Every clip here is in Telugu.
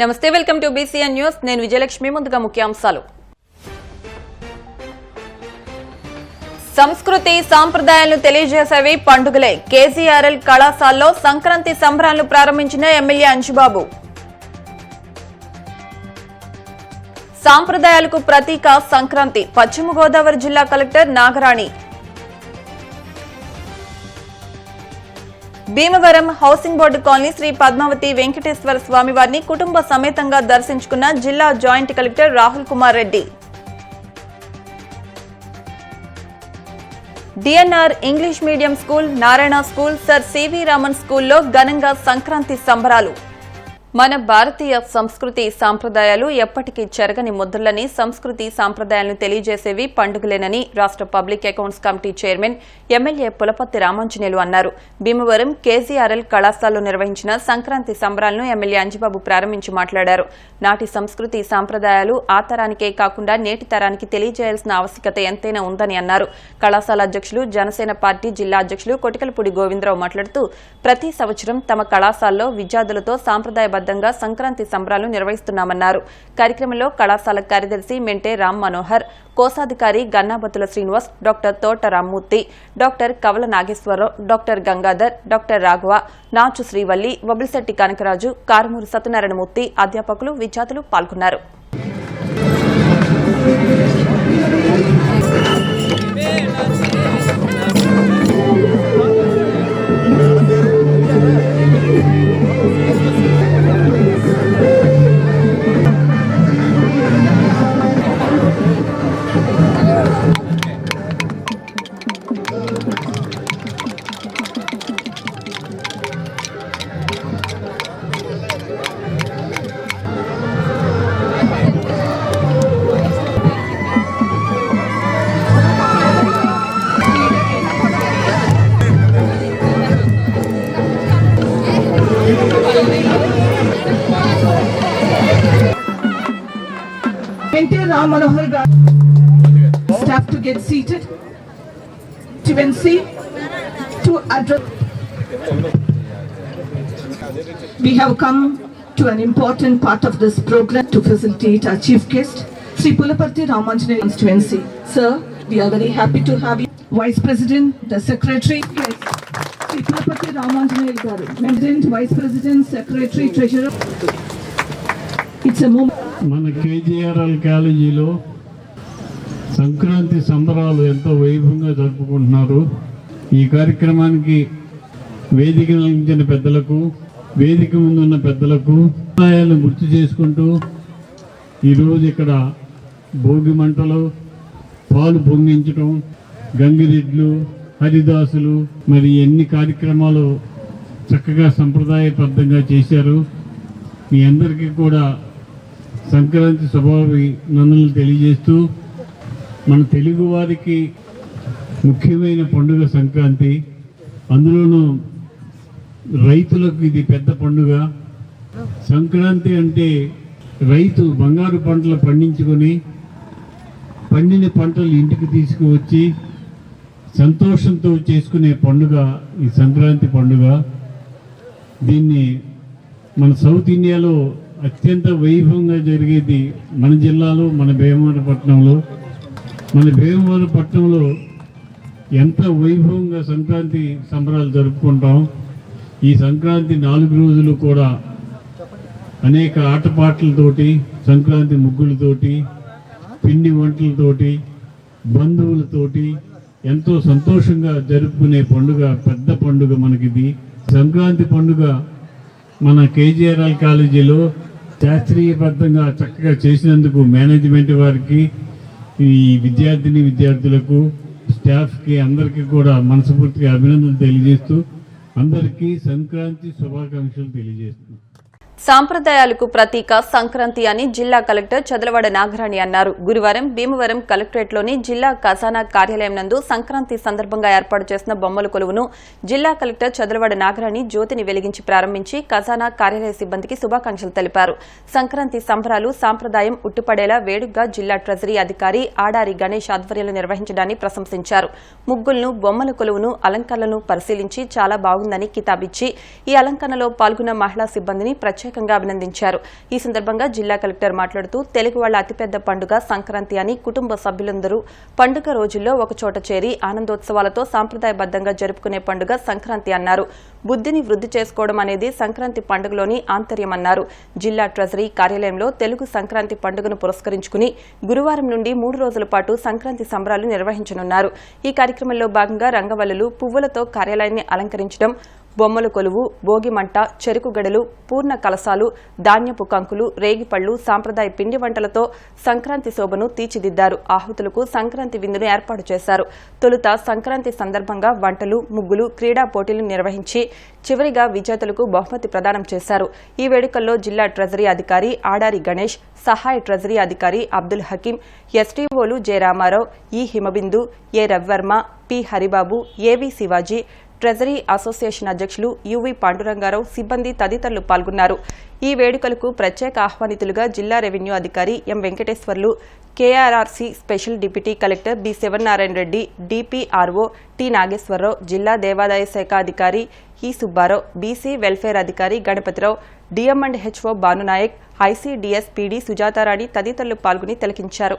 నమస్తే, వెల్కమ్ టు బీసీఎన్ న్యూస్. నేను విజయలక్ష్మి. ముందుగా ముఖ్యాంశాలు. సంస్కృతి సాంప్రదాయాలను తెలియజేసేవి పండుగలే. కేజీఆర్ఎల్ కళాశాలలో సంక్రాంతి సంబరాలను ప్రారంభించిన ఎమ్మెల్యే అంజుబాబు. సాంప్రదాయాలకు ప్రతీక సంక్రాంతి. పశ్చిమ గోదావరి జిల్లా collector Nagarani. Bhimavaram housing board colony Sri Padmavathi Venkateswara స్వామివారిని కుటుంబ సమేతంగా దర్శించుకున్న జిల్లా joint collector Rahul Kumar Reddy. DNR English medium school, Narayana school, sir CV Raman స్కూల్లో ఘనంగా సంక్రాంతి సంబరాలు. మన భారతీయ సంస్కృతి సాంప్రదాయాలు ఎప్పటికీ చెరగని ముద్రలని, సంస్కృతి సాంప్రదాయాలను తెలియజేసేవి పండుగలేనని రాష్ట్ర public accounts committee chairman MLA Pulaparthi Ramanjaneyulu అన్నారు. భీమవరం కేజీఆర్ఎల్ కళాశాలలో నిర్వహించిన సంక్రాంతి సంబరాలను ఎమ్మెల్యే అంజుబాబు ప్రారంభించి మాట్లాడారు. నాటి సంస్కృతి సాంప్రదాయాలు ఆ తరానికే కాకుండా నేటి తరానికి తెలియజేయాల్సిన ఆవశ్యకత ఎంతైనా ఉందని అన్నారు. కళాశాల అధ్యక్షులు, జనసేన పార్టీ జిల్లా అధ్యక్షులు కొటికలపూడి గోవిందరావు మాట్లాడుతూ ప్రతి సంవత్సరం తమ కళాశాలలో విద్యార్థులతో సాంప్రదాయ సంక్రాంతి సంబరాలు నిర్వహిస్తున్నామన్నారు. కార్యక్రమంలో కళాశాల కార్యదర్శి మెంటే రామ్ మనోహర్, కోశాధికారి గన్నాబత్తుల శ్రీనివాస్, డాక్టర్ తోట రామ్మూర్తి, డాక్టర్ కవల నాగేశ్వరరావు, డాక్టర్ గంగాధర్, డాక్టర్ రాఘవ, నాచు శ్రీవల్లి, వబిల్శెట్టి కనకరాజు, కారుమూరి సత్యనారాయణమూర్తి, అధ్యాపకులు, విద్యార్థులు పాల్గొన్నారు. Ram Manohar staff to get seated. TNC to address. We have come to an important part of this program to facilitate our chief guest, Sri Pulaparthi Ramanjanayu constituency. Sir, we are very happy to have you. Vice President, the Secretary, yes. Sri Pulaparthi Ramanjanayu garu, President, Vice President, Secretary, Treasurer. It's a moment. మన కేజీఆర్ఎల్ కాలేజీలో సంక్రాంతి సంబరాలు ఎంతో వైభవంగా జరుపుకుంటున్నారు. ఈ కార్యక్రమానికి వేదిక నిర్వహించిన పెద్దలకు, వేదిక ముందున్న పెద్దలకు సంప్రదాయాలను గుర్తు చేసుకుంటూ ఈరోజు ఇక్కడ భోగి మంటలు, పాలు పొంగించడం, గంగిరెడ్లు, హరిదాసులు, మరి ఎన్ని కార్యక్రమాలు చక్కగా సంప్రదాయబద్ధంగా చేశారు. మీ అందరికీ కూడా సంక్రాంతి శుభాభినందనలు తెలియజేస్తూ, మన తెలుగు వారికి ముఖ్యమైన పండుగ సంక్రాంతి. అందులోనూ రైతులకు ఇది పెద్ద పండుగ. సంక్రాంతి అంటే రైతు బంగారు పంటలు పండించుకొని పండిన పంటలు ఇంటికి తీసుకువచ్చి సంతోషంతో చేసుకునే పండుగ ఈ సంక్రాంతి పండుగ. దీన్ని మన సౌత్ ఇండియాలో అత్యంత వైభవంగా జరిగేది మన జిల్లాలో, మన భీమవరపట్నంలో. మన భీమవరపట్నంలో ఎంత వైభవంగా సంక్రాంతి సంబరాలు జరుపుకుంటాం. ఈ సంక్రాంతి 4 రోజులు కూడా అనేక ఆటపాటలతోటి, సంక్రాంతి ముగ్గులతోటి, పిండి వంటలతోటి, బంధువులతోటి ఎంతో సంతోషంగా జరుపుకునే పండుగ, పెద్ద పండుగ మనకిది. సంక్రాంతి పండుగ మన కేజీఆర్ఎల్ కాలేజీలో శాస్త్రీయబద్ధంగా చక్కగా చేసినందుకు మేనేజ్మెంట్ వారికి, ఈ విద్యార్థులకు, స్టాఫ్కి అందరికీ కూడా మనస్ఫూర్తిగా అభినందనలు తెలియజేస్తూ అందరికీ సంక్రాంతి శుభాకాంక్షలు తెలియజేస్తున్నాను. సాంప్రదాయాలకు ప్రతీక సంక్రాంతి అని జిల్లా కలెక్టర్ చదలవాడ నాగరాణి అన్నారు. గురువారం భీమవరం కలెక్టరేట్లోని జిల్లా ఖజానా కార్యాలయం నందు సంక్రాంతి సందర్భంగా ఏర్పాటు చేసిన బొమ్మల కొలువును జిల్లా కలెక్టర్ చదలవాడ నాగరాణి జ్యోతిని వెలిగించి ప్రారంభించి ఖజానా కార్యాలయ సిబ్బందికి శుభాకాంక్షలు తెలిపారు. సంక్రాంతి సంబరాలు సాంప్రదాయం ఉట్టిపడేలా వేడుకగా జిల్లా ట్రెజరీ అధికారి ఆడారి గణేష్ ఆధ్వర్యంలో నిర్వహించడాన్ని ప్రశంసించారు. ముగ్గులను, బొమ్మల కొలువును, అలంకరణలను పరిశీలించి చాలా బాగుందని కితాబిచ్చి ఈ అలంకరణలో పాల్గొన్న మహిళా సిబ్బందిని ప్రత్యేక ప్రత్యేకంగా అభినందించారు. ఈ సందర్భంగా జిల్లా కలెక్టర్ మాట్లాడుతూ తెలుగు వాళ్ల అతిపెద్ద పండుగ సంక్రాంతి అని, కుటుంబ సభ్యులందరూ పండుగ రోజుల్లో ఒకచోట చేరి ఆనందోత్సవాలతో సాంప్రదాయబద్దంగా జరుపుకునే పండుగ సంక్రాంతి అన్నారు. బుద్ధిని వృద్ధి చేసుకోవడం అనేది సంక్రాంతి పండుగలోని ఆంతర్యమన్నారు. జిల్లా ట్రెజరీ కార్యాలయంలో తెలుగు సంక్రాంతి పండుగను పురస్కరించుకుని గురువారం నుండి 3 రోజుల పాటు సంక్రాంతి సంబరాలు నిర్వహించనున్నారు. ఈ కార్యక్రమంలో భాగంగా రంగవల్లులు, పువ్వులతో కార్యాలయాన్ని అలంకరించడం, బొమ్మల కొలువు, భోగిమంట, చెరుకు గడలు, పూర్ణ కలశాలు, ధాన్యపు కంకులు, రేగిపళ్లు, సాంప్రదాయ పిండి వంటలతో సంక్రాంతి శోభను తీర్చిదిద్దారు. ఆహుతులకు సంక్రాంతి విందును ఏర్పాటు చేశారు. తొలుత సంక్రాంతి సందర్భంగా వంటలు, ముగ్గులు, క్రీడా పోటీలు నిర్వహించి చివరిగా విజేతలకు బహుమతి ప్రదానం చేశారు. ఈ వేడుకల్లో జిల్లా ట్రెజరీ అధికారి ఆడారి గణేష్, సహాయ ట్రెజరీ అధికారి అబ్దుల్ హకీం, ఎస్టీఓలు జె రామారావు, ఈ హిమబిందు, ఏ రవివర్మ, పి హరిబాబు, ఏవి శివాజీ, ట్రెజరీ అసోసియేషన్ అధ్యక్షులు యువి పాండురంగారావు, సిబ్బంది తదితరులు పాల్గొన్నారు. ఈ వేడుకలకు ప్రత్యేక ఆహ్వానితులుగా జిల్లా రెవెన్యూ అధికారి M Venkateswarlu, KRRC special deputy collector B Sivanarayana Reddy, DPRO T Nageswara Rao, జిల్లా దేవాదాయ శాఖ అధికారి ఈ సుబ్బారావు, బీసీ వెల్ఫేర్ అధికారి Ganapathi Rao, DM and HO Bhanu Nayak, ICDS PD Sujatha Rani తదితరులు పాల్గొని తిలకించారు.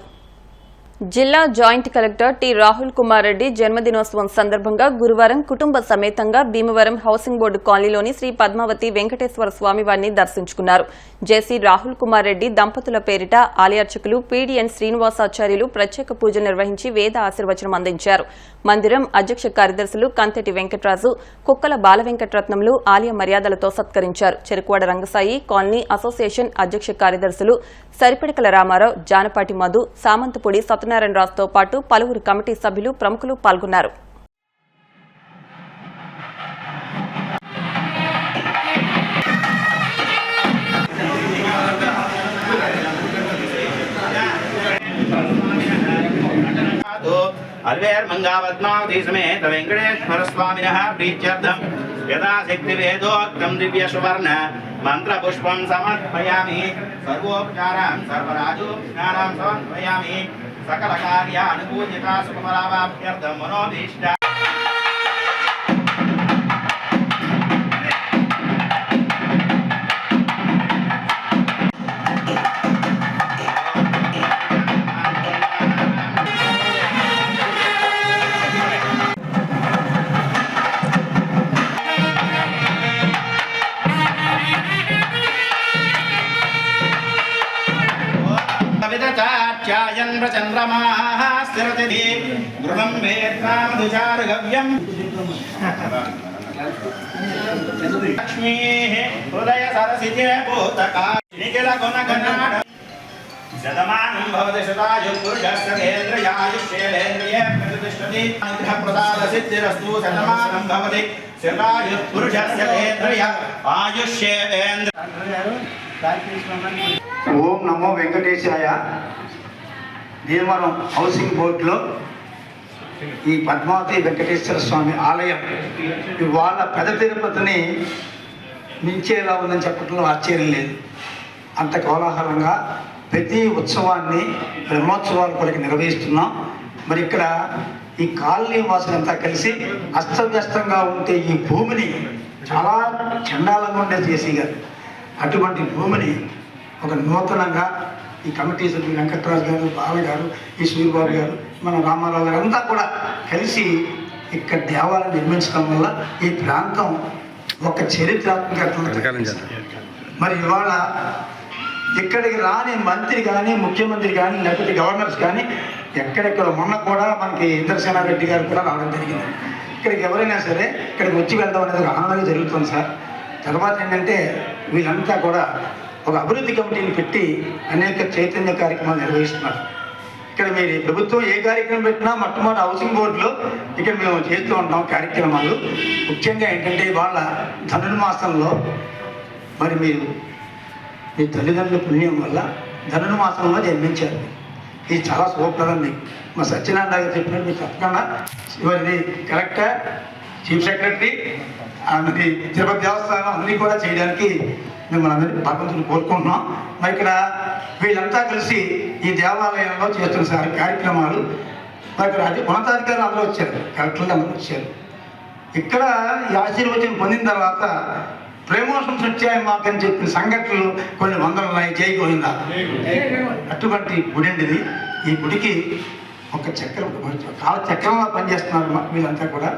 జిల్లా joint collector T Rahul Kumar Reddy జన్మదినోత్సవం సందర్భంగా గురువారం కుటుంబ సమేతంగా భీమవరం హౌసింగ్ బోర్డు కాలనీలోని శ్రీ పద్మావతి వెంకటేశ్వర స్వామివారిని దర్శించుకున్నారు. జేసీ రాహుల్ కుమార్ రెడ్డి దంపతుల పేరిట ఆలయార్చకులు పీడీఎన్ శ్రీనివాసాచార్యులు ప్రత్యేక పూజలు నిర్వహించి వేద ఆశీర్వచనం అందించారు. మందిరం అధ్యక్ష కార్యదర్శులు కంతెటి వెంకటరాజు, కుక్కల బాల వెంకటరత్నంలు ఆలయ మర్యాదలతో సత్కరించారు. చెరుకువాడ రంగసాయి కాలనీ అసోసియేషన్ అధ్యక్ష కార్యదర్శులు సరిపిడకల రామారావు, జానపాటి మధు, సామంతపూడి సత్యనారాయణరాజుతో పాటు పలువురు కమిటీ సభ్యులు, ప్రముఖులు పాల్గొన్నారు. అల్వేర్మంగావద్మావతి సమేత వెంకటేశ్వర స్వామినః ప్రీత్యర్థం యథాశక్తి వేదోక్తం దివ్య సువర్ణ మంత్రపుష్పం సమర్పయామి. సర్వోపచారాన్ సర్వరాజోపచారాన్ సమర్పయామి. సకల కార్యానుకూలిత సుఖఫలాభ్యర్థం మనోభీష్ట చాయన్ ప్రచంద్రమాః స్థిరతి గృహం వేత్రామధుచారుగవ్యం లక్ష్మీః హృదయ సరసితే భూతకానిఖిల గుణగణాఢ శతమానం భవతి శతాయుః పురుషస్యేంద్రియాయుష్యేంద్రియే ప్రతిష్ఠతి అనుగ్రహప్రసాద సిద్ధిరస్తు శతమానం భవతి శతాయుః పురుషస్యేంద్రియ ఆయుష్యేంద్రియ. ఓం నమో వెంకటేశాయ. భీమవరం హౌసింగ్ బోర్డులో ఈ పద్మావతి వెంకటేశ్వర స్వామి ఆలయం ఇవాళ పెద్ద తిరుపతిని మించేలా ఉందని చెప్పడంలో ఆశ్చర్యం లేదు. అంత కోలాహలంగా ప్రతి ఉత్సవాన్ని బ్రహ్మోత్సవాలు కూడా నిర్వహిస్తున్నాం. మరి ఇక్కడ ఈ కాలనీ వాసులంతా కలిసి అస్తవ్యస్తంగా ఉంటే ఈ భూమిని చాలా చండాలంగా ఉండేది చేసి గారు. అటువంటి భూమిని ఒక నూతనంగా ఈ కమిటీ సభ్యులు వెంకటరాజు గారు, బాల గారు, ఈ సూర్యబాబు గారు, మన రామారావు గారు అంతా కూడా కలిసి ఇక్కడ దేవాలయం నిర్మించడం వల్ల ఈ ప్రాంతం ఒక చరిత్రాత్మక. మరి ఇవాళ ఇక్కడికి రాని మంత్రి కానీ, ముఖ్యమంత్రి కానీ, లేకపోతే గవర్నర్స్ కానీ ఎక్కడెక్కడ మొన్న కూడా మనకి ఇంద్రసేనారెడ్డి గారు కూడా రావడం జరిగింది. ఇక్కడికి ఎవరైనా సరే ఇక్కడికి వచ్చి వెళ్దాం అనేది ఆనందంగా జరుగుతుంది సార్. తర్వాత ఏంటంటే వీళ్ళంతా కూడా ఒక అభివృద్ధి కమిటీని పెట్టి అనేక చైతన్య కార్యక్రమాలు నిర్వహిస్తున్నారు. ఇక్కడ మీరు ప్రభుత్వం ఏ కార్యక్రమం పెట్టినా మొట్టమొదటి హౌసింగ్ బోర్డులో ఇక్కడ మేము చేస్తూ ఉంటాం కార్యక్రమాలు. ముఖ్యంగా ఏంటంటే వాళ్ళ ధనుర్మాసంలో మరి మీరు మీ తల్లిదండ్రుల పుణ్యం వల్ల ధనుర్మాసంలో జన్మించారు. ఇది చాలా శుభప్రదం. మీకు మా సత్యనారాయణ గారు చెప్పినట్టు మీరు తప్పకుండా ఇవన్నీ కలెక్టర్, చీఫ్ సెక్రటరీ, మరి తిరుపతి దేవస్థానం అన్నీ కూడా చేయడానికి మిమ్మల్ని అందరినీ భగవంతుని కోరుకుంటున్నాం. మరి ఇక్కడ వీళ్ళంతా కలిసి ఈ దేవాలయంలో చేస్తున్న సార్ కార్యక్రమాలు. మరి ఇక్కడ ఉన్నతాధికారులు అందరూ వచ్చారు, కలెక్టర్లు అందరూ వచ్చారు. ఇక్కడ ఈ ఆశీర్వచనం పొందిన తర్వాత ప్రమోషన్స్ వచ్చాయి మాకని చెప్పిన సంఘటనలు కొన్ని వందలు ఉన్నాయి. జై గోవిందా. అటువంటి గుడి అండి ఇది. ఈ గుడికి ఒక చక్రం కాల చక్రంలో పనిచేస్తున్నారు వీళ్ళంతా కూడా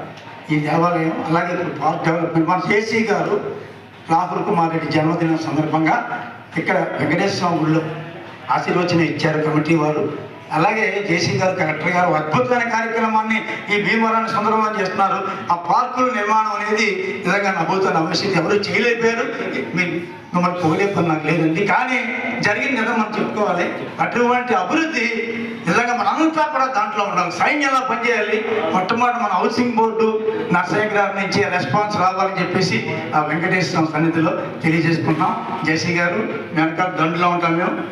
ఈ దేవాలయం. అలాగే ఇప్పుడు పార్క్ డెవలప్మెంట్ మన కేసీ గారు రాహుల్ కుమార్ రెడ్డి జన్మదినం సందర్భంగా ఇక్కడ వెంకటేశ్వర స్వామి గుడిలో ఆశీర్వచనం ఇచ్చారు కమిటీ వారు. అలాగే జేసీ గారు కలెక్టర్ గారు అద్భుతమైన కార్యక్రమాన్ని ఈ భీమవరాన్ని సుందరమని చేస్తున్నారు. ఆ పార్కుల నిర్మాణం అనేది నిజంగా నవ్వుతున్న అవసరం ఎవరు చేయలేకపోయారు. మిమ్మల్ని పోలే పని నాకు లేదండి, కానీ జరిగింది కదా మనం చెప్పుకోవాలి. అటువంటి అభివృద్ధి నిజంగా మనంతా కూడా దాంట్లో ఉండాలి. సైన్యంలో పనిచేయాలి. మొట్టమొదటి మన హౌసింగ్ బోర్డు నర్సయ్య గారి నుంచి రెస్పాన్స్ రావాలని చెప్పేసి ఆ వెంకటేశ్వర సన్నిధిలో తెలియజేసుకుంటాం. జేసీ గారు వెనకాల దండులో ఉంటాం మేము.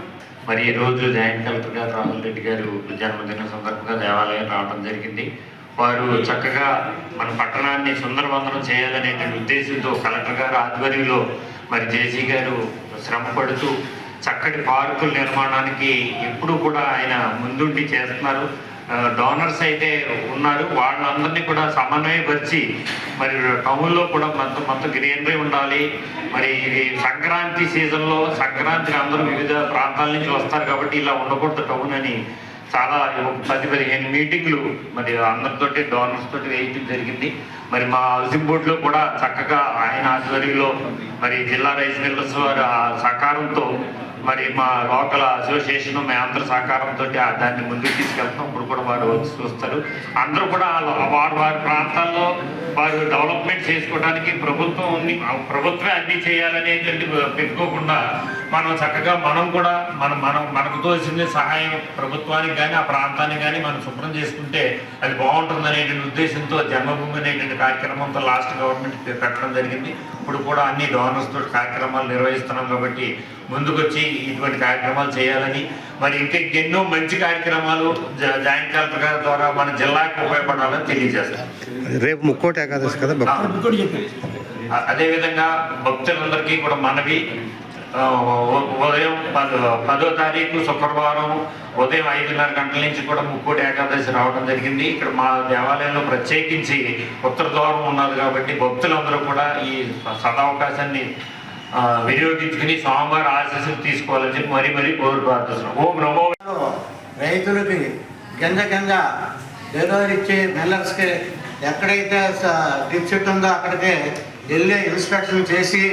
మరి ఈరోజు జాయింట్ కలెక్టర్ గారు రాహుల్ రెడ్డి గారు జన్మదిన సందర్భంగా దేవాలయం రావడం జరిగింది. వారు చక్కగా మన పట్టణాన్ని సుందరవందనం చేయాలనేటువంటి ఉద్దేశంతో కలెక్టర్ గారు ఆధ్వర్యంలో మరి జేసీ గారు శ్రమ పడుతూ చక్కటి పార్కుల నిర్మాణానికి ఎప్పుడూ కూడా ఆయన ముందుండి చేస్తున్నారు. డోనర్స్ అయితే ఉన్నారు, వాళ్ళందరినీ కూడా సమన్వయపరిచి మరి టౌన్లో కూడా మొత్తం గ్రీనరీ ఉండాలి. మరి ఇది సంక్రాంతి సీజన్లో సంక్రాంతికి అందరూ వివిధ ప్రాంతాల నుంచి వస్తారు కాబట్టి ఇలా ఉండకూడదు టౌన్ అని చాలా 10-15 మీటింగ్లు మరి అందరితోటి డోనర్స్ తోటి వేయటం జరిగింది. మరి మా హౌసింగ్ బోర్డులో కూడా చక్కగా ఆయన ఆధ్వర్యంలో మరి జిల్లా రైస్ మిల్లర్స్ వారి సహకారంతో మరి మా లోకల్ అసోసియేషన్ మేమందరూ సహకారంతో దాన్ని ముందుకు తీసుకెళ్తాం. ఇప్పుడు కూడా వారు వచ్చి చూస్తారు. అందరూ కూడా వారి ప్రాంతాల్లో వారు డెవలప్మెంట్ చేసుకోవడానికి ప్రభుత్వమే అన్నీ చేయాలనేటువంటి పెట్టుకోకుండా మనం చక్కగా మనం కూడా మనకు తోసిన సహాయం ప్రభుత్వానికి కానీ ఆ ప్రాంతానికి కానీ మనం శుభ్రం చేసుకుంటే అది బాగుంటుంది అనేటువంటి ఉద్దేశంతో జన్మభూమి అనేటువంటి కార్యక్రమంతో లాస్ట్ గవర్నమెంట్ పెట్టడం జరిగింది. ఇప్పుడు కూడా అన్ని డోనర్స్ తోటి కార్యక్రమాలు నిర్వహిస్తున్నాం కాబట్టి ముందుకొచ్చి ఇటువంటి కార్యక్రమాలు చేయాలని మరి ఇంకెన్నో మంచి కార్యక్రమాలు జాయింట్ కలెక్టర్ గారి ద్వారా మన జిల్లాకు ఉపయోగపడాలని తెలియజేస్తారు. రేపు ముక్కోటి ఏకాదశి కదా. అదేవిధంగా భక్తులందరికీ కూడా మనవి ఉదయం 10వ తారీఖు శుక్రవారం ఉదయం 5:30 గంటల నుంచి కూడా ముక్కోటి ఏకాదశి రావడం జరిగింది. ఇక్కడ మా దేవాలయంలో ప్రత్యేకించి ఉత్తర ద్వారం ఉన్నది కాబట్టి భక్తులందరూ కూడా ఈ సదావకాశాన్ని వినియోగించుకుని స్వామివారి ఆశీస్సులు తీసుకోవాలని చెప్పి మరీ కోరి ప్రార్థిస్తున్నాం. ఓం నమో. రైతులకి కింద డెలివరీ ఇచ్చే మిల్లర్స్కి ఎక్కడైతే డిస్ట్రిక్ట్ ఉందో అక్కడికి వెళ్ళి ఇన్స్పెక్షన్ చేసి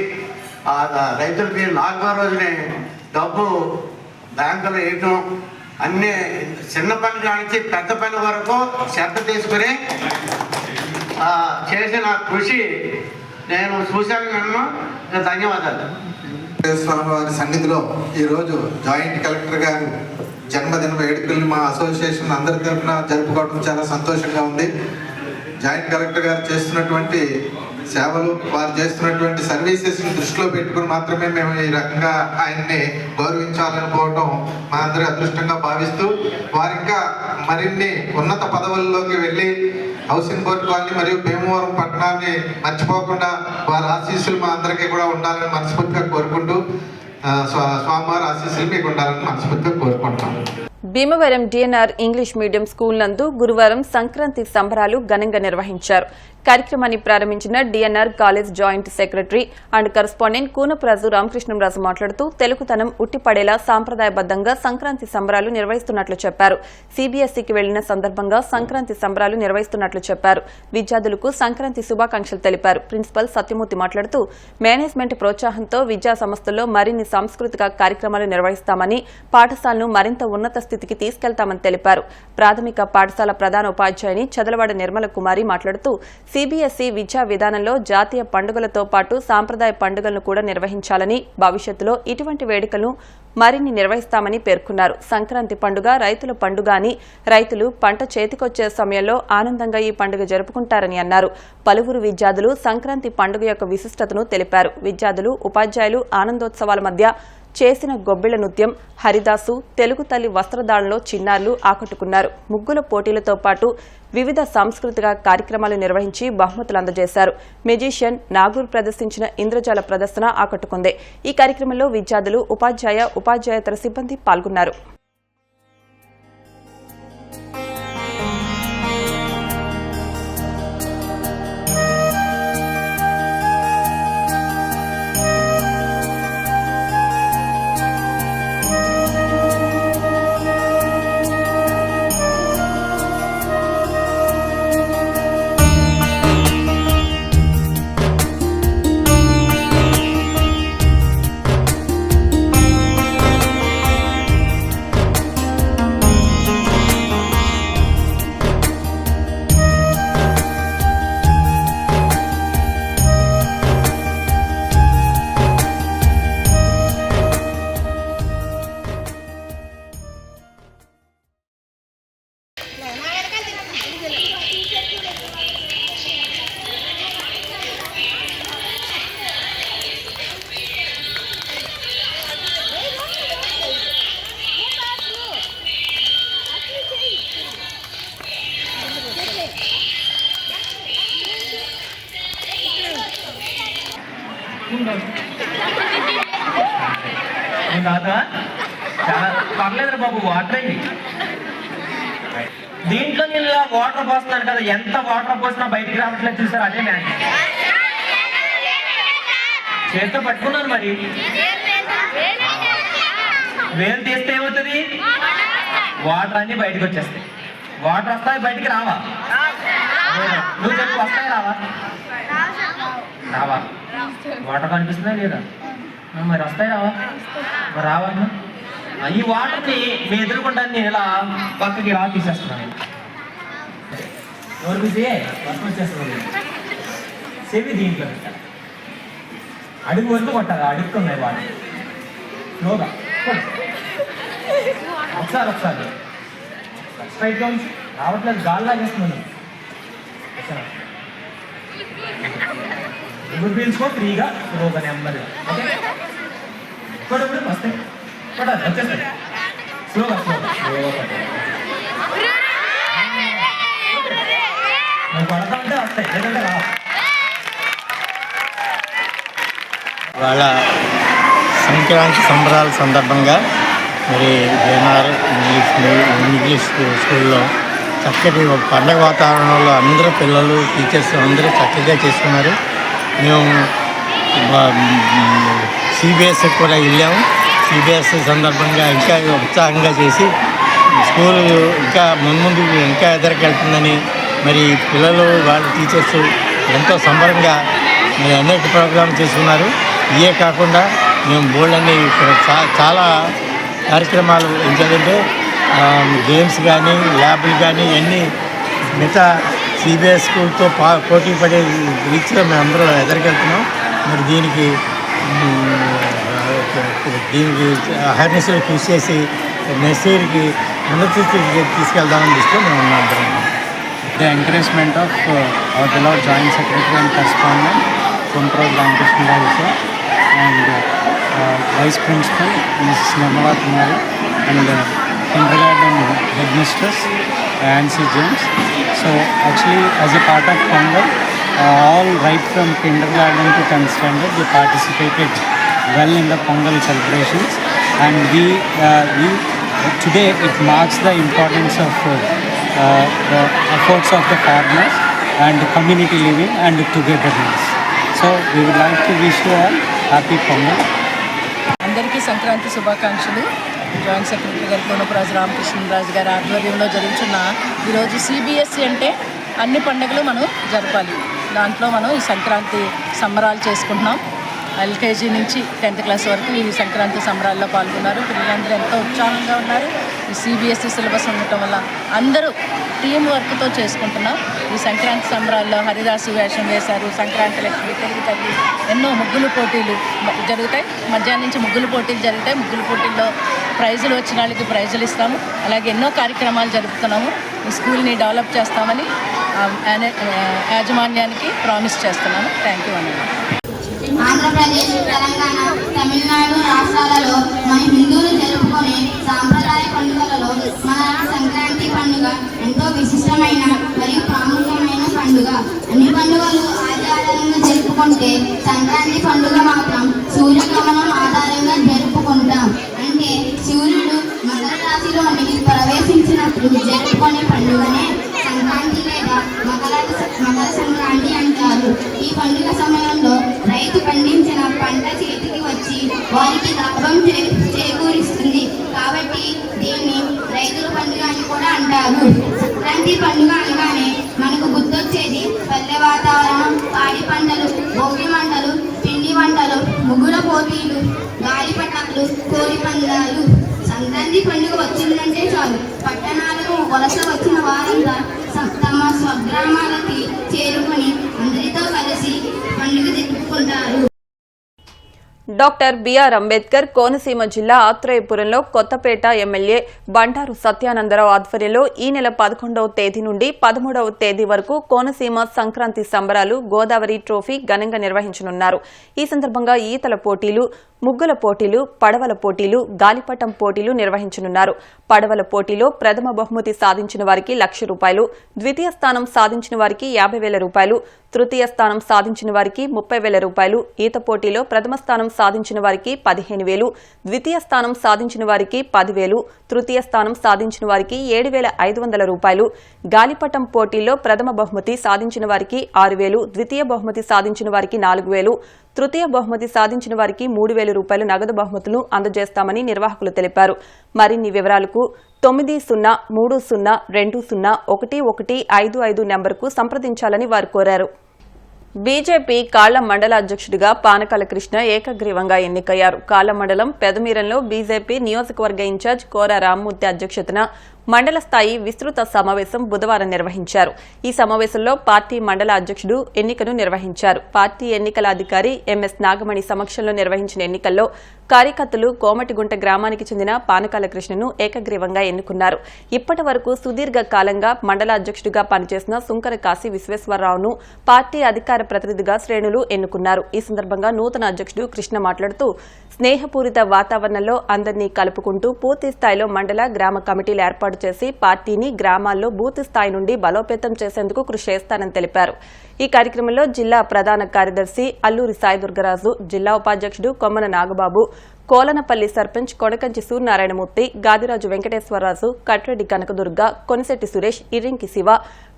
రైతులకి 4వ రోజునే డబ్బు బ్యాంకులో వేయటం, అన్నీ చిన్న పని కానించి పెద్ద పని వరకు శ్రద్ధ తీసుకుని చేసిన కృషి నేను చూశాను. ధన్యవాదాలు. స్వామివారి సన్నిధిలో ఈరోజు జాయింట్ కలెక్టర్ గారు జన్మదిన వేడుకల్ని మా అసోసియేషన్ అందరి తరఫున జరుపుకోవడం చాలా సంతోషంగా ఉంది. జాయింట్ కలెక్టర్ గారు చేస్తున్నటువంటి సేవలు, వారు చేస్తున్నటువంటి సర్వీసెస్ని దృష్టిలో పెట్టుకుని మాత్రమే మేము ఈ రకంగా ఆయన్ని గౌరవించాలనుకోవడం మా అందరి అదృష్టంగా భావిస్తూ వారు ఇంకా మరిన్ని ఉన్నత పదవుల్లోకి వెళ్ళి హౌసింగ్ బోర్డు కాలనీ మరియు భీమవరం పట్టణాన్ని మర్చిపోకుండా వారి ఆశీస్సులు మా అందరికీ కూడా ఉండాలని మనస్ఫూర్తిగా కోరుకుంటూ స్వామివారి ఆశీస్సులు మీకు ఉండాలని మనస్ఫూర్తిగా కోరుకుంటున్నాం. Bhimavaram DNR English medium school నందు గురువారం సంక్రాంతి సంబరాలు ఘనంగా నిర్వహించారు. కార్యక్రమాన్ని ప్రారంభించిన DNR college joint secretary and correspondent Kunapuraju Ramakrishnamraju మాట్లాడుతూ తెలుగుతనం ఉట్టిపడేలా సాంప్రదాయబద్దంగా సంక్రాంతి సంబరాలు నిర్వహిస్తున్నట్లు చెప్పారు. సీబీఎస్ఈకి వెళ్లిన సందర్భంగా సంక్రాంతి సంబరాలు నిర్వహిస్తున్నట్లు చెప్పారు. విద్యార్థులకు సంక్రాంతి శుభాకాంక్షలు తెలిపారు. ప్రిన్సిపల్ సత్యమూర్తి మాట్లాడుతూ మేనేజ్మెంట్ ప్రోత్సాహంతో విద్యా సంస్థల్లో మరిన్ని సాంస్కృతిక కార్యక్రమాలు నిర్వహిస్తామని, పాఠశాలను మరింత ఉన్నత స్థితికి తీసుకెళ్తామని తెలిపారు. ప్రాథమిక పాఠశాల ప్రధాన ఉపాధ్యాయుని చదలవాడ నిర్మల కుమారి మాట్లాడుతూ సీబీఎస్ఈ విద్యా విధానంలో జాతీయ పండుగలతో పాటు సాంప్రదాయ పండుగలను కూడా నిర్వహించాలని, భవిష్యత్తులో ఇటువంటి వేడుకలను మరిన్ని నిర్వహిస్తామని పేర్కొన్నారు. సంక్రాంతి పండుగ రైతుల పండుగ అని, రైతులు పంట చేతికొచ్చే సమయంలో ఆనందంగా ఈ పండుగ జరుపుకుంటారని అన్నారు. పలువురు విద్యార్థులు సంక్రాంతి పండుగ యొక్క విశిష్టతను తెలిపారు. విద్యార్థులు, ఉపాధ్యాయులు ఆనందోత్సవాల మధ్య చేసిన గొబ్బిళ్ల నృత్యం, హరిదాసు, తెలుగు తల్లి వస్త్రదానంలో చిన్నారులు ఆకట్టుకున్నారు. ముగ్గుల పోటీలతో పాటు వివిధ సాంస్కృతిక కార్యక్రమాలు నిర్వహించి బహుమతులు అందజేశారు. మెజిషియన్ నాగూర్ ప్రదర్శించిన ఇంద్రజాల ప్రదర్శన ఆకట్టుకుంది. ఈ కార్యక్రమంలో విద్యార్థులు, ఉపాధ్యాయేతర సిబ్బంది పాల్గొన్నారు. పర్లేదు బాబు, వాటర్ అయింది. దీంట్లో నేను ఇలా వాటర్ పోస్తున్నాను కదా, ఎంత వాటర్ పోసినా బయటికి రావట్లేదు చూసారు, అదే మ్యాజిక్. చేతితో పట్టుకున్నాను, మరి వేలు తీస్తే ఏమవుతుంది? వాటర్ అన్ని బయటకు వచ్చేస్తాయి. వాటర్ వస్తాయి, బయటికి రావా? నువ్వు చెప్పు, వస్తాయి రావా? రావా? వాటర్ కనిపిస్తుందా లేదా? మరి వస్తాయి రావా? మరి రావా? ఈ వాటర్ని మీ ఎదురుకుండా నేను ఇలా పక్కకి రా తీసేస్తున్నాను. ఎవరు బిజీ? వర్షం వచ్చేస్తుంది. చెవి దీంట్లో పెట్టాలి, అడుగు వరకు కొట్టాలి. అడుగుతున్నాయి వాటర్ స్లోగా. ఒకసారి స్ట్రైట్గా ఉంచి, రావట్లేదు, గాలి లాగేస్తున్నాను. ఇప్పుడు పీల్చుకో ఫ్రీగా, స్లోగా, నెమ్మదిగా. ఓకే, ఇప్పుడు వస్తాయి, వచ్చేస్తాయి. స్లోగా నువ్వు పడతా ఉంటే వస్తాయి, లేదంటే రా. వాళ్ళ సంక్రాంతి సంబరాల సందర్భంగా మరి జేఎన్ఆర్ ఇంగ్లీష్ స్కూల్లో చక్కటి ఒక పండగ వాతావరణంలో అందరూ పిల్లలు, టీచర్స్ అందరూ చక్కగా చేసుకున్నారు. మేము సిబిఎస్ఈ కూడా వెళ్ళాము. సిబిఎస్ఈ సందర్భంగా ఇంకా ఉత్సాహంగా చేసి స్కూలు ఇంకా ముందు ఇంకా ఎదరికెళ్తుందని మరి పిల్లలు, వాళ్ళ టీచర్స్ ఎంతో సంబరంగా మరి అనేక ప్రోగ్రాంలు చేసుకున్నారు. ఇవే కాకుండా మేము బోర్డులన్నీ ఇక్కడ చాలా కార్యక్రమాలు ఏంటంటే గేమ్స్ కానీ, ల్యాబ్లు కానీ అన్నీ మిగతా సిబిఎస్ స్కూల్తో పోటీ పడే రీచ్లో మేము అందరూ ఎదరికెళ్తున్నాం. మరి దీనికి అవేర్నెస్లో కృషి చేసి నెక్స్ట్ ఇయర్కి ఉన్నత తీసుకెళ్దామని దృష్టిలో మేము ఉన్నాం. The encouragement of our beloved Joint Secretary and Correspondent, Kumproj Ramakrishna sir, and Vice Principal, Mrs. Nirmala Kumari, and Kindergarten Headmistress, Nancy James. So actually, as a part of Pongal, all right from kindergarten to 10th standard, they participated well in the Pongal celebrations, and we today it marks the importance of the efforts of the farmers and community living and togetherness. So we would like to wish you all happy Pongal. అందరికీ సంక్రాంతి శుభాకాంక్షలు. జాయింట్ సెక్రటరీ గారు కోనపురాజు రామకృష్ణరాజు గారి ఆధ్వర్యంలో జరుగుతున్న ఈరోజు సిబిఎస్ఈ అంటే అన్ని పండుగలు మనం జరపాలి. దాంట్లో మనం ఈ సంక్రాంతి సంబరాలు చేసుకుంటున్నాం. ఎల్కేజీ నుంచి 10th క్లాస్ వరకు ఈ సంక్రాంతి సంబరాల్లో పాల్గొన్నారు. పిల్లలందరూ ఎంతో ఉత్సాహంగా ఉన్నారు. ఈ సిబిఎస్ఈ సిలబస్ ఉండటం వల్ల అందరూ టీం వర్క్తో చేసుకుంటున్నాం. ఈ సంక్రాంతి సంబరాల్లో హరిదాసు వేషం వేశారు, సంక్రాంతి లక్ష్మి, తెలుగు తల్లి, ఎన్నో ముగ్గులు పోటీలు జరుగుతాయి. మధ్యాహ్నం నుంచి ముగ్గులు పోటీలు జరుగుతాయి. ముగ్గులు పోటీల్లో ప్రైజులు వచ్చిన వాళ్ళకి ప్రైజులు ఇస్తాము. అలాగే ఎన్నో కార్యక్రమాలు జరుపుతున్నాము. ఈ స్కూల్ని డెవలప్ చేస్తామని యాజమాన్యానికి ప్రామిస్ చేస్తున్నాను. థ్యాంక్ యూ అన్న. ఆంధ్రప్రదేశ్, తెలంగాణ, తమిళనాడు రాష్ట్రాలలో మన హిందువులు జరుపుకునే సాంప్రదాయ పండుగలలో మన సంక్రాంతి పండుగ ఎంతో విశిష్టమైన మరియు ప్రాముఖ్యమైన పండుగ. అన్ని పండుగలు ఆధారంగా జరుపుకుంటే సంక్రాంతి పండుగ మాత్రం సూర్యగమనం ఆధారంగా జరుపుకుంటాం. అంటే సూర్యుడు మకర రాశిలోనికి ప్రవేశించినప్పుడు జరుపుకునే పండుగనే సంక్రాంతి లేదా మకర సంక్రాంతి అంటారు. ఈ పండుగ సమయంలో రైతు పండించిన పంట చేతికి వచ్చి వారికి లాభం చేకూరిస్తుంది. కాబట్టి దీన్ని రైతుల పండుగ అని కూడా అంటారు. సంక్రాంతి పండుగ అనగానే మనకు గుర్తొచ్చేది పల్లె వాతావరణం, పాడి పంటలు, భోగి మంటలు, పిండి వంటలు, ముగ్గుల పోటీలు, గాలిపటాలు, కోడి పందాలు. సంక్రాంతి పండుగ వచ్చిందంటే చాలు పట్టణాలకు వలస వచ్చిన వారంతా తమ స్వగ్రామాలకి చేరుకొని అందరితో కలిసి పండుగ జరుపుకుంటారు. డాక్టర్ బిఆర్ అంబేద్కర్ కోనసీమ జిల్లా ఆత్రేయపురంలో కొత్తపేట ఎమ్మెల్యే బండారు సత్యానందరావు ఆధ్వర్యంలో ఈ నెల 11వ తేదీ నుండి 13వ తేదీ వరకు కోనసీమ సంక్రాంతి సంబరాలు గోదావరి ట్రోఫీ ఘనంగా నిర్వహించనున్నారు. ఈ సందర్భంగా ఈతల పోటీలు, ముగ్గుల పోటీలు, పడవల పోటీలు, గాలిపటం పోటీలు నిర్వహించనున్నారు. పడవల పోటీలో ప్రథమ బహుమతి సాధించిన వారికి ₹1,00,000, ద్వితీయ స్థానం సాధించిన వారికి ₹50,000, తృతీయ స్థానం సాధించిన వారికి ₹30,000, ఈత పోటీలో ప్రథమ స్థానం సాధించిన వారికి 15,000, ద్వితీయ స్థానం సాధించిన వారికి 10,000, తృతీయ స్థానం సాధించిన వారికి 7,500 రూపాయలు, గాలిపటం పోటీల్లో ప్రథమ బహుమతి సాధించిన వారికి 6,000, ద్వితీయ బహుమతి సాధించిన వారికి 4,000, తృతీయ బహుమతి సాధించిన వారికి 3,000 రూపాయలు నగదు బహుమతులు అందజేస్తామని నిర్వాహకులు తెలిపారు. మరిన్ని వివరాలకు 9030201155 నెంబర్కు సంప్రదించాలని వారు కోరారు. బీజేపీ కాళ్ల మండల అధ్యక్షుడిగా పానకాల కృష్ణ ఏకగ్రీవంగా ఎన్నికయ్యారు. కాళ్ల మండలం పెదమీరంలో బీజేపీ నియోజకవర్గ ఇన్ఛార్జ్ కోర రామ్మూర్తి అధ్యక్షతన మండల స్థాయి విస్తృత సమావేశం బుధవారం నిర్వహించారు. ఈ సమావేశంలో పార్టీ మండల అధ్యక్షుడు ఎన్నికను నిర్వహించారు. పార్టీ ఎన్నికల అధికారి ఎంఎస్ నాగమణి సమక్షంలో నిర్వహించిన ఎన్నికల్లో కార్యకర్తలు కోమటిగుంట గ్రామానికి చెందిన పానకాల కృష్ణను ఏకగ్రీవంగా ఎన్నుకున్నారు. ఇప్పటి వరకు సుదీర్ఘ కాలంగా మండల అధ్యక్షుడిగా పనిచేసిన సుంకర కాశీ విశ్వేశ్వరరావును పార్టీ అధికార ప్రతినిధిగా శ్రేణులు ఎన్నుకున్నారు. ఈ సందర్భంగా నూతన అధ్యక్షుడు కృష్ణ మాట్లాడుతూ స్నేహపూరిత వాతావరణంలో అందరినీ కలుపుకుంటూ పూర్తి స్థాయిలో మండల గ్రామ కమిటీలు ఏర్పాటు చేసి పార్టీని గ్రామాల్లో బూత్ స్థాయి నుండి బలోపేతం చేసేందుకు కృషి చేస్తానని తెలిపారు. ఈ కార్యక్రమంలో జిల్లా ప్రధాన కార్యదర్శి అల్లూరి సాయిదుర్గరాజు, జిల్లా ఉపాధ్యక్షుడు కొమ్మన నాగబాబు, కోలనపల్లి సర్పంచ్ కొడకంచి సూర్యనారాయణమూర్తి, గాదిరాజు వెంకటేశ్వరరాజు, కట్రెడ్డి కనకదుర్గ, కొనిశెట్టి సురేష్, ఇరింకి శివ,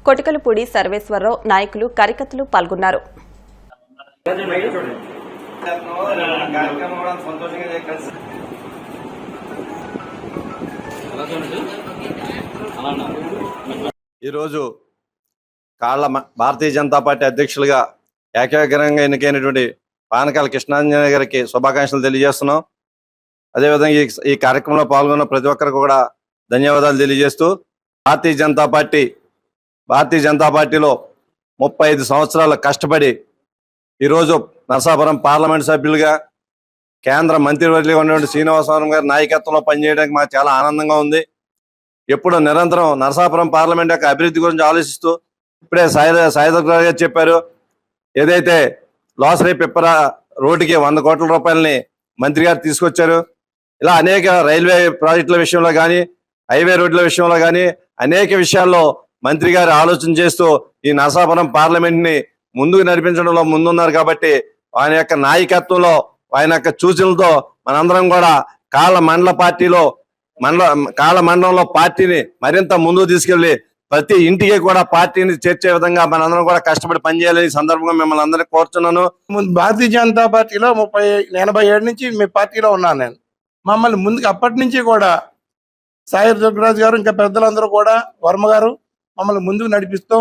కొటికలపూడి సర్వేశ్వరరావు, నాయకులు, కార్యకర్తలు పాల్గొన్నారు. ఈరోజు కాళ్ల భారతీయ జనతా పార్టీ అధ్యక్షులుగా ఏకగ్రీవంగా ఎన్నికైనటువంటి పానకాల కృష్ణాంజనేయ గారికి శుభాకాంక్షలు తెలియజేస్తున్నాం. అదేవిధంగా ఈ కార్యక్రమంలో పాల్గొన్న ప్రతి ఒక్కరికి కూడా ధన్యవాదాలు తెలియజేస్తూ భారతీయ జనతా పార్టీలో 35 సంవత్సరాలు కష్టపడి ఈరోజు నరసాపురం పార్లమెంట్ సభ్యులుగా కేంద్ర మంత్రివర్యులుగా ఉన్నటువంటి శ్రీనివాసరావు గారి నాయకత్వంలో పనిచేయడానికి మాకు చాలా ఆనందంగా ఉంది. ఎప్పుడు నిరంతరం నరసాపురం పార్లమెంట్ యొక్క అభివృద్ధి గురించి ఆలోచిస్తూ ఇప్పుడే సాయిదుర్గరాజు గారు చెప్పారు, ఏదైతే లోసరీ పిప్పర రోడ్డుకి 100 కోట్ల రూపాయలని మంత్రి గారు తీసుకొచ్చారు. ఇలా అనేక రైల్వే ప్రాజెక్టుల విషయంలో కానీ హైవే రోడ్ల విషయంలో కానీ అనేక విషయాల్లో మంత్రి గారు ఆలోచన చేస్తూ ఈ నరసాపురం పార్లమెంట్ ని ముందుకు నడిపించడంలో ముందున్నారు. కాబట్టి ఆయన యొక్క నాయకత్వంలో ఆయన యొక్క సూచనలతో మనందరం కూడా కాళ్ల మండలంలో పార్టీని మరింత ముందుకు తీసుకెళ్లి ప్రతి ఇంటికి కూడా పార్టీని చేర్చే విధంగా మనందరం కూడా కష్టపడి పనిచేయాలని సందర్భంగా మిమ్మల్ని అందరినీ కోరుతున్నాను. భారతీయ జనతా పార్టీలో 87 నుంచి మీ పార్టీలో ఉన్నాను నేను. మమ్మల్ని ముందుకు అప్పటి నుంచి కూడా సాయిదుర్గరాజు గారు ఇంకా పెద్దలందరూ కూడా వర్మ గారు మమ్మల్ని ముందుకు నడిపిస్తూ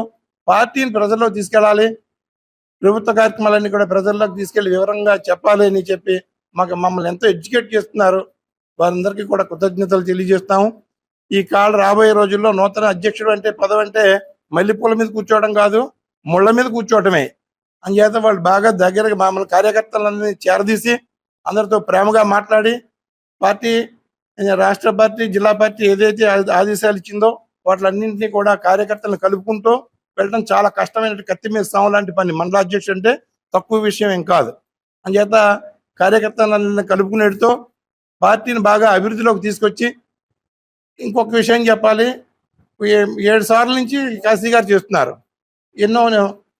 పార్టీని ప్రజల్లోకి తీసుకెళ్ళాలి, ప్రభుత్వ కార్యక్రమాలన్నీ కూడా ప్రజల్లోకి తీసుకెళ్లి వివరంగా చెప్పాలి అని చెప్పి మమ్మల్ని ఎంతో ఎడ్యుకేట్ చేస్తున్నారు. వారందరికీ కూడా కృతజ్ఞతలు తెలియజేస్తాము. ఈ కాళ్ళు రాబోయే రోజుల్లో నూతన అధ్యక్షుడు అంటే పదవి అంటే మల్లెపూల మీద కూర్చోవడం కాదు, ముళ్ళ మీద కూర్చోవటమే. అందుచేత వాళ్ళు బాగా దగ్గరగా మమ్మల్ని కార్యకర్తలన్నీ చేరదీసి అందరితో ప్రేమగా మాట్లాడి పార్టీ, రాష్ట్ర పార్టీ, జిల్లా పార్టీ ఏదైతే ఆదేశాలు ఇచ్చిందో వాటిలన్నింటినీ కూడా కార్యకర్తలను కలుపుకుంటూ వెళ్ళడం చాలా కష్టమైన కత్తి మీద సాము లాంటి పని. మండల అధ్యక్షుడు అంటే తక్కువ విషయం ఏం కాదు. అందుచేత కార్యకర్తలను కలుపుకునేటితో పార్టీని బాగా అభివృద్ధిలోకి తీసుకొచ్చి, ఇంకొక విషయం చెప్పాలి, 7 సార్ల నుంచి కాశీ గారు చేస్తున్నారు. ఎన్నో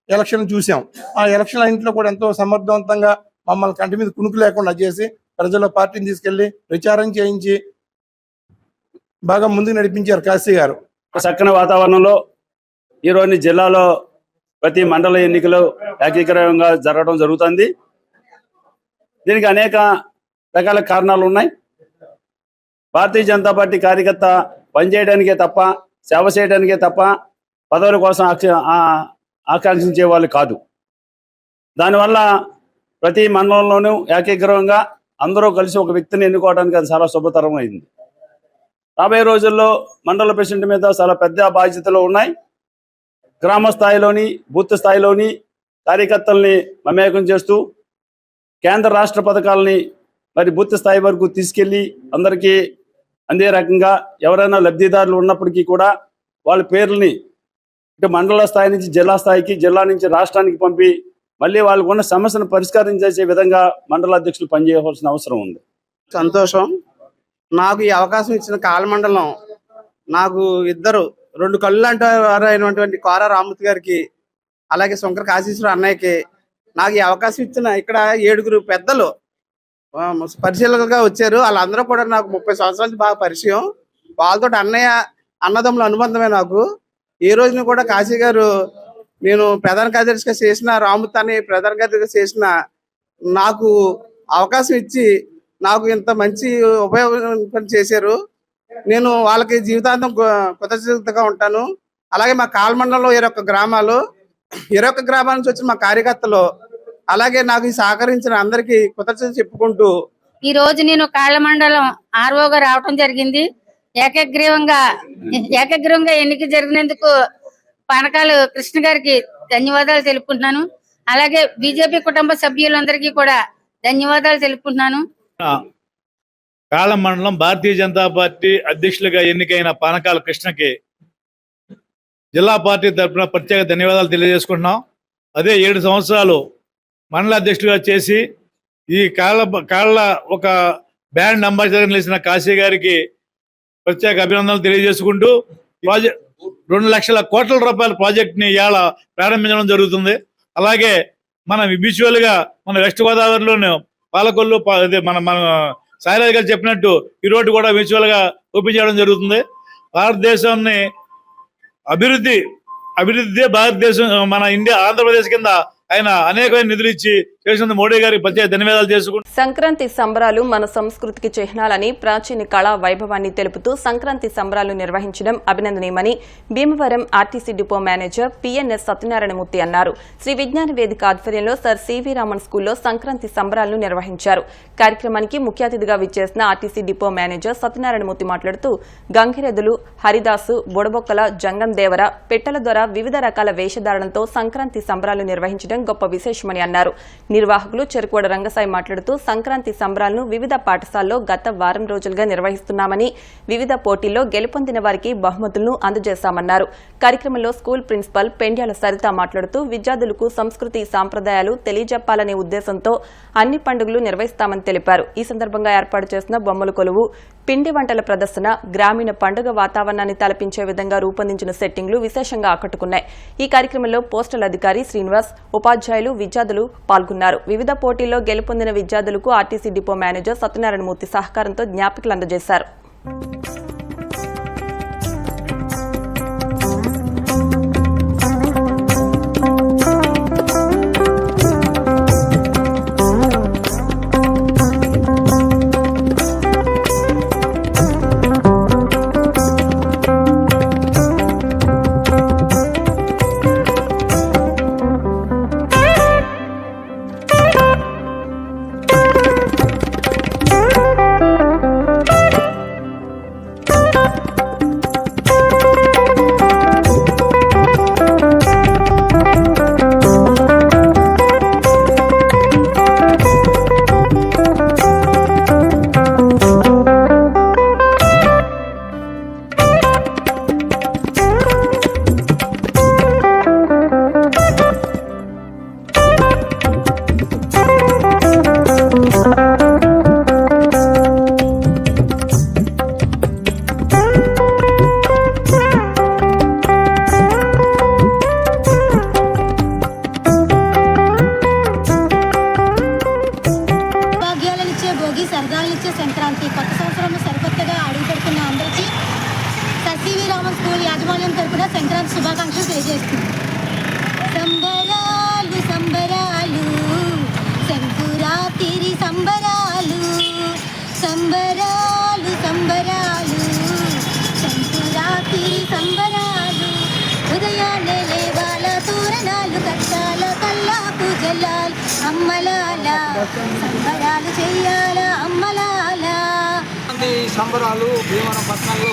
ఎలక్షన్లు చూసాం. ఆ ఎలక్షన్ ఇంట్లో కూడా ఎంతో సమర్థవంతంగా మమ్మల్ని కంటి మీద కునుకు లేకుండా చేసి ప్రజల్లో పార్టీని తీసుకెళ్లి ప్రచారం చేయించి బాగా ముందుకు నడిపించారు కాశీ గారు. చక్కని వాతావరణంలో ఈరోజు జిల్లాలో ప్రతి మండల ఎన్నికలు ఏకీకరంగా జరగడం జరుగుతుంది. దీనికి అనేక రకాల కారణాలు ఉన్నాయి. భారతీయ జనతా పార్టీ కార్యకర్త పనిచేయడానికే తప్ప, సేవ చేయడానికే తప్ప పదవుల కోసం ఆకాంక్షించే వాళ్ళు కాదు. దానివల్ల ప్రతి మండలంలోనూ ఏకీకరంగా అందరూ కలిసి ఒక వ్యక్తిని ఎన్నుకోవడానికి అది చాలా శుభతరం అయింది. రాబోయే రోజుల్లో మండల ప్రెసిడెంట్ మీద చాలా పెద్ద బాధ్యతలు ఉన్నాయి. గ్రామ స్థాయిలోని, బూత్ స్థాయిలోని కార్యకర్తల్ని మమేకం చేస్తూ కేంద్ర రాష్ట్ర పథకాలని మరి బూత్ స్థాయి వరకు తీసుకెళ్ళి అందరికీ అందే రకంగా ఎవరైనా లబ్ధిదారులు ఉన్నప్పటికీ కూడా వాళ్ళ పేర్లని ఇటు మండల స్థాయి నుంచి జిల్లా స్థాయికి, జిల్లా నుంచి రాష్ట్రానికి పంపి మళ్ళీ వాళ్ళకు ఉన్న సమస్యను పరిష్కారం చేసే విధంగా మండల అధ్యక్షులు పనిచేయవలసిన అవసరం ఉంది. సంతోషం. నాకు ఈ అవకాశం ఇచ్చిన కాలమండలం, నాకు 2 కళ్ళు అంటే అయినటువంటి కోర రామ్మూర్తి గారికి, అలాగే శంకర కాశీశ్వర అన్నయ్యకి నాకు ఈ అవకాశం ఇచ్చిన ఇక్కడ 7 పెద్దలు పరిశీలకులుగా వచ్చారు. వాళ్ళందరూ కూడా నాకు 30 సంవత్సరాల నుంచి బాగా పరిచయం. వాళ్ళతో అన్నదమ్ముల అనుబంధమే నాకు. ఏ రోజున కూడా కాశీ గారు నేను ప్రధాన కార్యదర్శిగా చేసిన, రాముతాన్ని ప్రధాన కార్యదర్శిగా చేసిన నాకు అవకాశం ఇచ్చి నాకు ఇంత మంచి ఉపయోగం చేశారు. నేను వాళ్ళకి జీవితాంతం కృతజ్ఞతగా ఉంటాను. అలాగే మా కాల్మండలంలో 21 గ్రామాలు, 21 గ్రామాల నుంచి వచ్చిన మా కార్యకర్తలు, అలాగే నాకు ఈ సహకరించిన అందరికీ కృతజ్ఞతలు చెప్పుకుంటూ ఈ రోజు నేను కాళ్ళమండలం ఆర్ఓగా రావటం జరిగింది. ఏకగ్రీవంగా ఎన్నిక జరిగినందుకు పానకాలు కృష్ణ గారికి ధన్యవాదాలు తెలుపుకుంటున్నాను. అలాగే బీజేపీ కుటుంబ సభ్యులందరికీ కూడా ధన్యవాదాలు తెలుపుకుంటున్నాను. కాళ్ళ మండలం భారతీయ జనతా పార్టీ అధ్యక్షులుగా ఎన్నికైన పానకాల కృష్ణకి జిల్లా పార్టీ తరఫున ప్రత్యేక ధన్యవాదాలు తెలియజేసుకుంటున్నాం. అదే 7 సంవత్సరాలు మండల అధ్యక్షులుగా చేసి ఈ కాళ్ళ ఒక బ్రాండ్ అంబాసిడర్ నిలిచిన కాశీ గారికి ప్రత్యేక అభినందనలు తెలియజేసుకుంటూ 2 లక్షల కోట్ల రూపాయల ప్రాజెక్ట్ని ఇవాళ ప్రారంభించడం జరుగుతుంది. అలాగే మన మ్యూచువల్ గా మన వెస్ట్ గోదావరిలోనే పాలకొల్లు మన సాయిరాజ్ గారు చెప్పినట్టు ఈ రోడ్డు కూడా మ్యూచువల్ గా ఓపెన్ చేయడం జరుగుతుంది. భారతదేశాన్ని అభివృద్ధి భారతదేశం మన ఇండియా ఆంధ్రప్రదేశ్ కింద ఆయన అనేకమైన నిధులు ఇచ్చి చేసినందుకు మోడీ గారికి ప్రత్యేక ధన్యవాదాలు చేసుకుంటూ సంక్రాంతి సంబరాలు మన సంస్కృతికి చిహ్నాలని, ప్రాచీన కళా వైభవాన్ని తెలుపుతూ సంక్రాంతి సంబరాలు నిర్వహించడం అభినందనీయమని Bhimavaram RTC depot manager PNS Satyanarayana Murthy అన్నారు. శ్రీ విజ్ఞాన వేదిక ఆధ్వర్యంలో సర్ సివి రామన్ స్కూల్లో సంక్రాంతి సంబరాలను నిర్వహించారు. కార్యక్రమానికి ముఖ్య అతిథిగా విచ్చేసిన ఆర్టీసీ డిపో మేనేజర్ సత్యనారాయణమూర్తి మాట్లాడుతూ గంగిరెద్దులు, హరిదాసు, బొడబొక్కల, జంగం దేవర, పెట్టెల ద్వారా వివిధ రకాల వేషధారణతో సంక్రాంతి సంబరాలు నిర్వహించడం గొప్ప విశేషమని అన్నారు. నిర్వాహకులు చెరుకువాడ రంగసాయి మాట్లాడుతూ సంక్రాంతి సంబరాలను వివిధ పాఠశాలలో గత వారం రోజులుగా నిర్వహిస్తున్నామని, వివిధ పోటీల్లో గెలుపొందిన వారికి బహుమతులను అందజేశామన్నారు. కార్యక్రమంలో స్కూల్ ప్రిన్సిపల్ పెండ్యాల సరిత మాట్లాడుతూ విద్యార్థులకు సంస్కృతి సాంప్రదాయాలు తెలియజెప్పాలనే ఉద్దేశంతో అన్ని పండుగలు నిర్వహిస్తామని తెలిపారు. ఈ సందర్భంగా ఏర్పాటు చేసిన బొమ్మల కొలువు, పిండి వంటల ప్రదర్శన, గ్రామీణ పండుగ వాతావరణాన్ని తలపించే విధంగా రూపొందించిన సెట్టింగ్లు విశేషంగా ఆకట్టుకున్నాయి. ఈ కార్యక్రమంలో పోస్టల్ అధికారి శ్రీనివాస్, ఉపాధ్యాయులు, విద్యార్థులు పాల్గొన్నారు. వివిధ పోటీల్లో గెలుపొందిన విద్యార్థులకు ఆర్టీసీ డిపో మేనేజర్ సత్యనారాయణమూర్తి సహకారంతో జ్ఞాపికలు అందజేశారు. సరదాలనిచ్చే సంక్రాంతి కొత్త సంవత్సరంలో సరికొత్తగా అడుగుపెడుతున్న అందరికీ సర్ సివి రామన్ స్కూల్ యాజమాన్యం తరపున సంక్రాంతి శుభాకాంక్షలు తెలియజేస్తుంది. సంబరాలు సంబరాలు సంకురాతిరి సంబరాలు, సంబరాలు సంబరాలు సంకురాతిరి సంబరాలు, ఉదయాన్నే లేవాల తోరణాలు కట్టాల కల్లాపు జల్లాలు అమ్మలాల సంబరాలు చెయ్యాల అమ్మలాల. సంబరాలు భీమవరం పట్టణంలో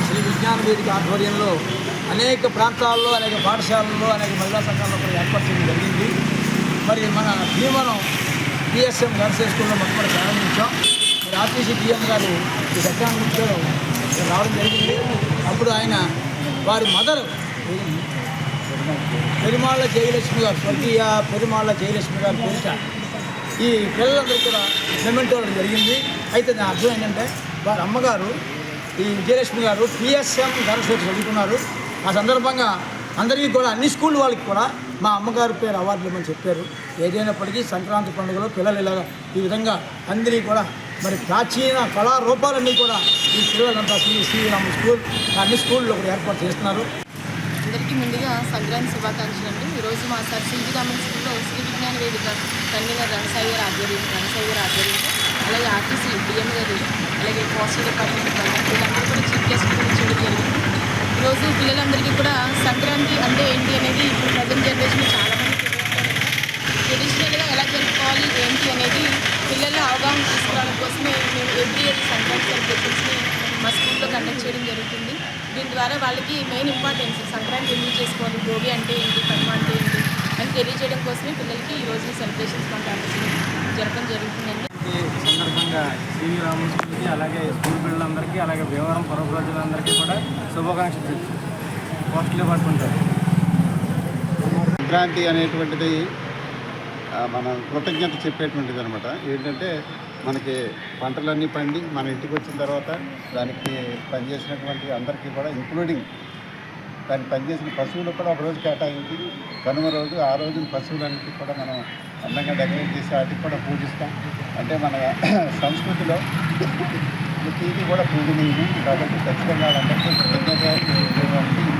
శ్రీ విజ్ఞాన వేదిక ఆధ్వర్యంలో అనేక ప్రాంతాల్లో, అనేక పాఠశాలల్లో, అనేక మహిళా సంఘాల్లో కూడా ఏర్పాటు చేయడం జరిగింది. మరి మన భీమవరం పిఎస్ఎం నర్సరీ స్కూల్లో మొట్టమొదటి ప్రారంభించాం. మరి ఆర్టీసీ డిఎం గారు ఈ దక్షిణాంధ్రలో రావడం జరిగింది. అప్పుడు ఆయన వారి మదర్ పెరుమాళ్ళ జయలక్ష్మి గారు, స్వర్గీయ పెరుమాళ్ళ జయలక్ష్మి గారు పేరిట ఈ పిల్లలందరూ కూడా మెమెంటో ఇవ్వడం జరిగింది. అయితే దాని అర్థం ఏంటంటే వారి అమ్మగారు ఈ విజయలక్ష్మి గారు పిఎస్ఎం నర్సరీ చదువుకున్నారు. ఆ సందర్భంగా అందరికీ కూడా అన్ని స్కూల్ వాళ్ళకి కూడా మా అమ్మగారి పేరు అవార్డులు ఇవ్వమని చెప్పారు. ఏదైనప్పటికీ సంక్రాంతి పండుగలో పిల్లలు ఇలాగా ఈ విధంగా అందరినీ కూడా మరి ప్రాచీన కళారూపాలన్నీ కూడా ఈ పిల్లలంతా శ్రీ రామ స్కూల్ అన్ని స్కూల్లో కూడా ఏర్పాటు చేస్తున్నారు. అందరికీ ముందుగా సంక్రాంతి శుభాకాంక్షలు అండి. ఈరోజు మా సార్ సివి రామన్ స్కూల్లో శ్రీ విజ్ఞాన వేదిక కన్వీనర్ రణసాయి గారి ఆధ్వర్యంలో అలాగే ఆర్టీసీ డిఎం గారు అలాగే పోస్టల్ డిపార్ట్మెంట్ వీళ్ళందరూ కూడా చీఫ్ గెస్ట్ చేయడం జరిగింది. ఈరోజు పిల్లలందరికీ కూడా సంక్రాంతి అంటే ఏంటి అనేది ఇప్పుడు ప్రజెంట్ జనరేషన్ చాలామంది ట్రెడిషనల్గా ఎలా జరుపుకోవాలి ఏంటి అనేది పిల్లల అవగాహన తీసుకురావడం కోసమే మేము ఎవ్రీ ఇయర్ సంక్రాంతి సెలబ్రేషన్స్ని మా స్కూల్లో కండక్ట్ చేయడం జరుగుతుంది. దీని ద్వారా వాళ్ళకి మెయిన్ ఇంపార్టెన్స్ సంక్రాంతి ఎందుకు చేసుకోవాలి, భోగి అంటే ఏంటి, కనుమ అంటే ఏంటి అని తెలియజేయడం కోసమే పిల్లలకి ఈరోజు సెలబ్రేషన్స్ మా క్యాంపస్లో జరపడం జరుగుతుందండి. సందర్భంగా సివి రామన్ స్కూల్కి అలాగే స్కూల్ పిల్లలందరికీ అలాగే భీమవరం పుర ప్రజలందరికీ కూడా శుభాకాంక్షలు పోస్టులు పట్టుకుంటారు. సంక్రాంతి అనేటువంటిది మన కృతజ్ఞత చెప్పేటువంటిది అనమాట. ఏంటంటే మనకి పంటలన్నీ పండి మన ఇంటికి వచ్చిన తర్వాత దానికి పనిచేసినటువంటి అందరికీ కూడా ఇంక్లూడింగ్ దానికి పనిచేసిన పశువులకు కూడా ఒక రోజు కేటాయించి కనుమ రోజు ఆ రోజున పశువులన్నింటికి కూడా మనం అందంగా డెకరేట్ చేసి వాటికి కూడా పూజిస్తాం. అంటే మన సంస్కృతిలో ప్రతిదీ కూడా పూజనీయము కాబట్టి ఖచ్చితంగా వాళ్ళందరికీ కృతజ్ఞత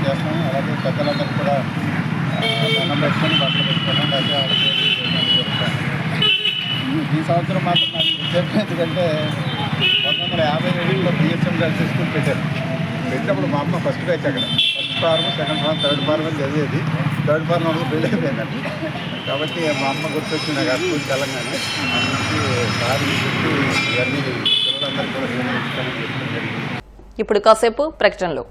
చేస్తాము. అలాగే పెద్దలందరికీ కూడా దండం పెట్టుకొని బట్టలు పెట్టుకోవడం లేకపోతే వాళ్ళకి ఈ సంవత్సరం మాత్రం నాకు ప్రత్యేకం ఎందుకంటే 1957లో బిఎస్ఎం గర్ల్స్ స్కూల్ పెట్టినప్పుడు మా అమ్మ ఫస్ట్ బ్యాచ్ అక్కడ first form, second form, third form అని చదివేది. థర్డ్ ఫార్మ్ వల్ల బిల్డ్ అయిపోయిందండి. కాబట్టి మా అమ్మ గుర్తొచ్చి నాకు ఆ స్కూల్ తెలంగాణ అందుకు సారి చెప్పి ఇవన్నీ పిల్లలందరికీ కూడా ఇప్పుడు కాసేపు ప్రకటనలు.